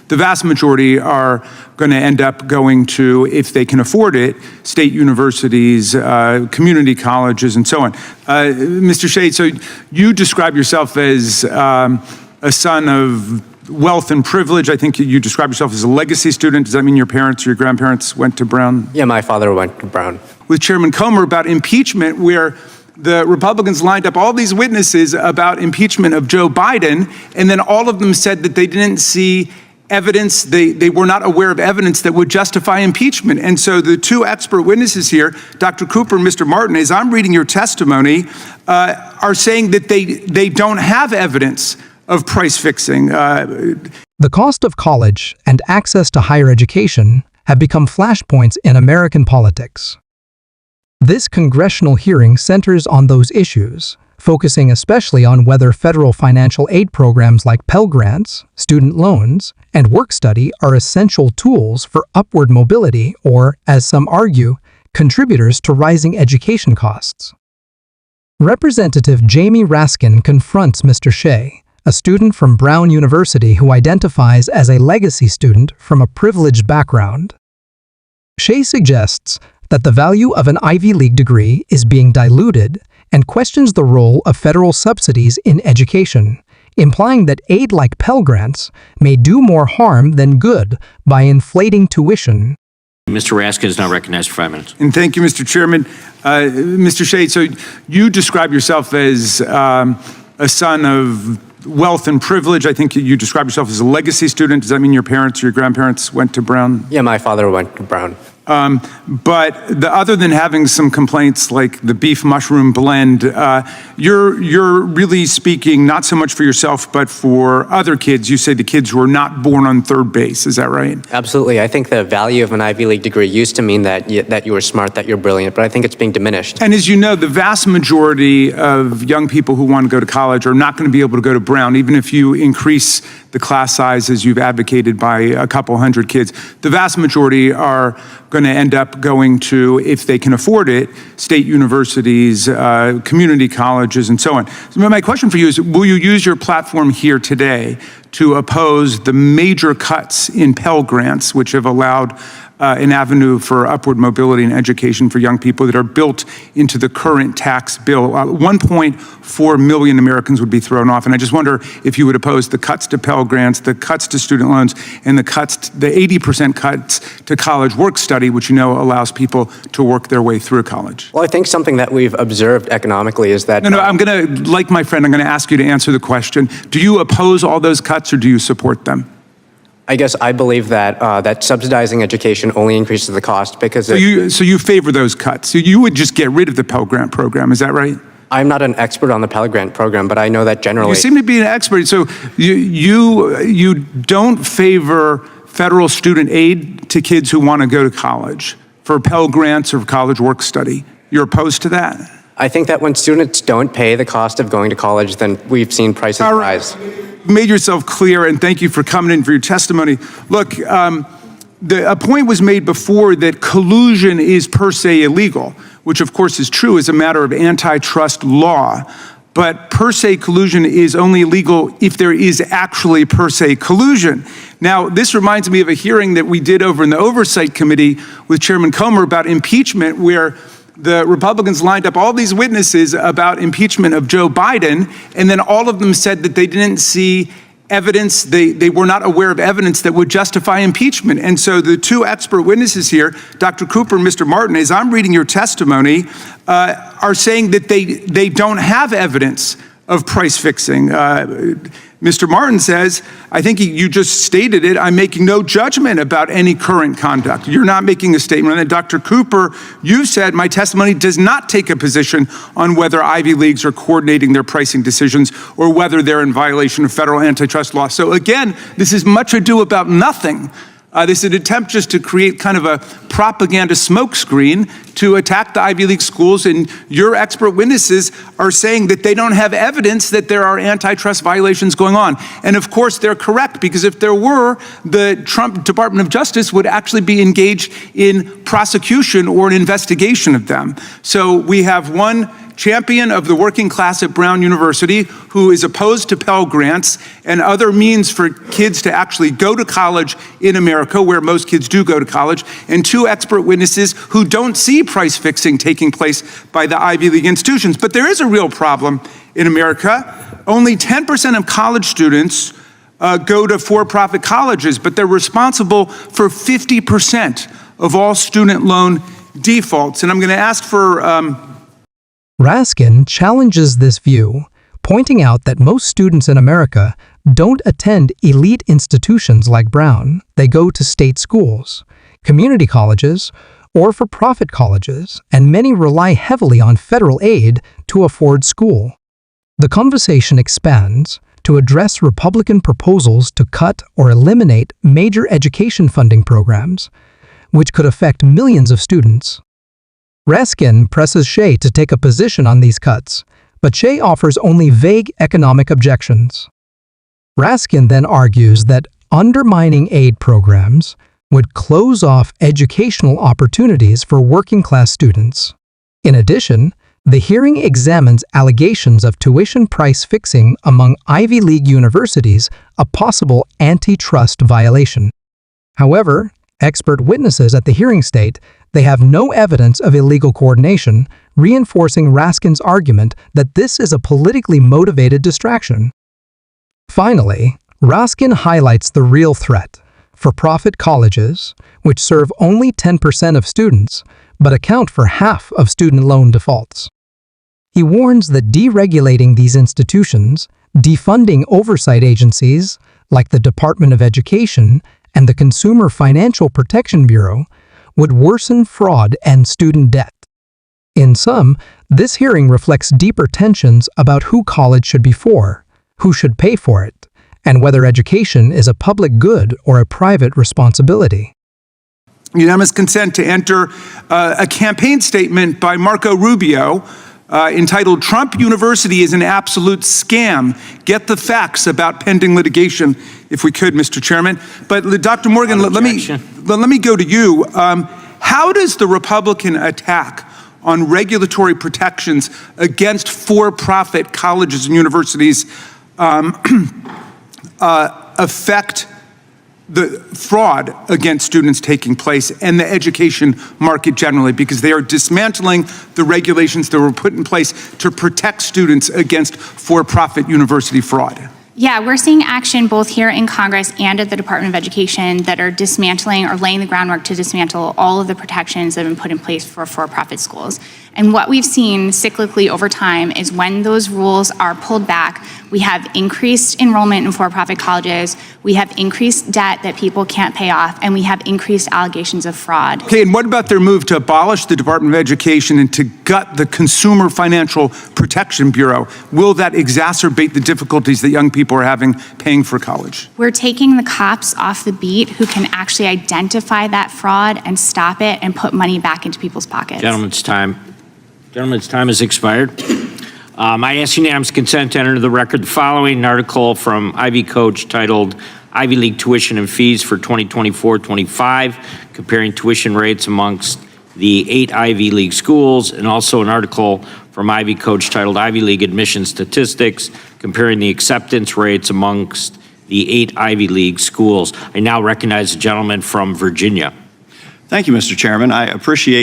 The vast majority are going to end up going to, if they can afford it, state universities, community colleges, and so on. Mr. Shea, so you describe yourself as a son of wealth and privilege. I think you describe yourself as a legacy student. Does that mean your parents or your grandparents went to Brown? Yeah, my father went to Brown. With Chairman Comer about impeachment, where the Republicans lined up all these witnesses about impeachment of Joe Biden, and then all of them said that they didn't see evidence, they were not aware of evidence that would justify impeachment. And so the two expert witnesses here, Dr. Cooper and Mr. Martin, as I'm reading your testimony, are saying that they don't have evidence of price fixing. The cost of college and access to higher education have become flashpoints in American politics. This congressional hearing centers on those issues, focusing especially on whether federal financial aid programs like Pell Grants, student loans, and work study are essential tools for upward mobility or, as some argue, contributors to rising education costs. Representative Jamie Raskin confronts Mr. Shea, a student from Brown University who identifies as a legacy student from a privileged background. Shea suggests that the value of an Ivy League degree is being diluted and questions the role of federal subsidies in education, implying that aid like Pell Grants may do more harm than good by inflating tuition. Mr. Raskin is now recognized for 5 minutes. And thank you, Mr. Chairman. Mr. Shea, so you describe yourself as a son of wealth and privilege. I think you describe yourself as a legacy student. Does that mean your parents or your grandparents went to Brown? Yeah, my father went to Brown. But other than having some complaints like the beef mushroom blend, you're really speaking not so much for yourself, but for other kids. You say the kids who are not born on third base. Is that right? Absolutely. I think the value of an Ivy League degree used to mean that you were smart, that you're brilliant, but I think it's being diminished. And as you know, the vast majority of young people who want to go to college are not going to be able to go to Brown, even if you increase the class size as you've advocated by a couple hundred kids. The vast majority are going to end up going to, if they can afford it, state universities, community colleges, and so on. So my question for you is, will you use your platform here today to oppose the major cuts in Pell Grants, which have allowed an avenue for upward mobility and education for young people that are built into the current tax bill? 1.4 million Americans would be thrown off. And I just wonder if you would oppose the cuts to Pell Grants, the cuts to student loans, and the 80% cuts to college work study, which you know allows people to work their way through college. Well, I think something that we've observed economically is that... No, I'm going to, like my friend, I'm going to ask you to answer the question. Do you oppose all those cuts or do you support them? I guess I believe that that subsidizing education only increases the cost because... So you favor those cuts. So you would just get rid of the Pell Grant program, is that right? I'm not an expert on the Pell Grant program, but I know that generally... You seem to be an expert. So you don't favor federal student aid to kids who want to go to college for Pell Grants or college work study. You're opposed to that? I think that when students don't pay the cost of going to college, then we've seen prices rise. You made yourself clear, and thank you for coming in for your testimony. Look, a point was made before that collusion is per se illegal, which of course is true as a matter of antitrust law. But per se collusion is only illegal if there is actually per se collusion. Now, this reminds me of a hearing that we did over in the Oversight Committee with Chairman Comer about impeachment, where the Republicans lined up all these witnesses about impeachment of Joe Biden, and then all of them said that they didn't see evidence, they were not aware of evidence that would justify impeachment. And so the two expert witnesses here, Dr. Cooper and Mr. Martin, as I'm reading your testimony, are saying that they don't have evidence of price fixing. Mr. Martin says, I think you just stated it, I'm making no judgment about any current conduct. You're not making a statement. And Dr. Cooper, you said my testimony does not take a position on whether Ivy Leagues are coordinating their pricing decisions or whether they're in violation of federal antitrust law. So again, this is much ado about nothing. This is an attempt just to create kind of a propaganda smokescreen to attack the Ivy League schools, and your expert witnesses are saying that they don't have evidence that there are antitrust violations going on. And of course they're correct, because if there were, the Trump Department of Justice would actually be engaged in prosecution or an investigation of them. So we have one champion of the working class at Brown University, who is opposed to Pell Grants and other means for kids to actually go to college in America, where most kids do go to college, and 2 expert witnesses who don't see price fixing taking place by the Ivy League institutions. But there is a real problem in America. Only 10% of college students go to for-profit colleges, but they're responsible for 50% of all student loan defaults. And I'm going to ask for... Raskin challenges this view, pointing out that most students in America don't attend elite institutions like Brown. They go to state schools, community colleges, or for-profit colleges, and many rely heavily on federal aid to afford school. The conversation expands to address Republican proposals to cut or eliminate major education funding programs, which could affect millions of students. Raskin presses Shea to take a position on these cuts, but Shea offers only vague economic objections. Raskin then argues that undermining aid programs would close off educational opportunities for working-class students. In addition, the hearing examines allegations of tuition price fixing among Ivy League universities, a possible antitrust violation. However, expert witnesses at the hearing state they have no evidence of illegal coordination, reinforcing Raskin's argument that this is a politically motivated distraction. Finally, Raskin highlights the real threat: for-profit colleges, which serve only 10% of students, but account for half of student loan defaults. He warns that deregulating these institutions, defunding oversight agencies like the Department of Education and the Consumer Financial Protection Bureau, would worsen fraud and student debt. In sum, this hearing reflects deeper tensions about who college should be for, who should pay for it, and whether education is a public good or a private responsibility. Unanimous consent to enter a campaign statement by Marco Rubio entitled "Trump University is an Absolute Scam. Get the facts about pending litigation," if we could, Mr. Chairman. But Dr. Morgan, let me go to you. How does the Republican attack on regulatory protections against for-profit colleges and universities affect the fraud against students taking place and the education market generally, because they are dismantling the regulations that were put in place to protect students against for-profit university fraud? Yeah, we're seeing action both here in Congress and at the Department of Education that are dismantling or laying the groundwork to dismantle all of the protections that have been put in place for for-profit schools. And what we've seen cyclically over time is when those rules are pulled back, we have increased enrollment in for-profit colleges, we have increased debt that people can't pay off, and we have increased allegations of fraud. Okay, and what about their move to abolish the Department of Education and to gut the Consumer Financial Protection Bureau? Will that exacerbate the difficulties that young people are having paying for college? We're taking the cops off the beat who can actually identify that fraud and stop it and put money back into people's pockets. Gentleman's time has expired. I ask unanimous consent to enter into the record the following article from Ivy Coach titled "Ivy League Tuition and Fees for 2024-25, comparing tuition rates amongst the 8 Ivy League schools," and also an article from Ivy Coach titled "Ivy League Admission Statistics, comparing the acceptance rates amongst the 8 Ivy League schools." I now recognize the gentleman from Virginia. Thank you, Mr. Chairman. I appreciate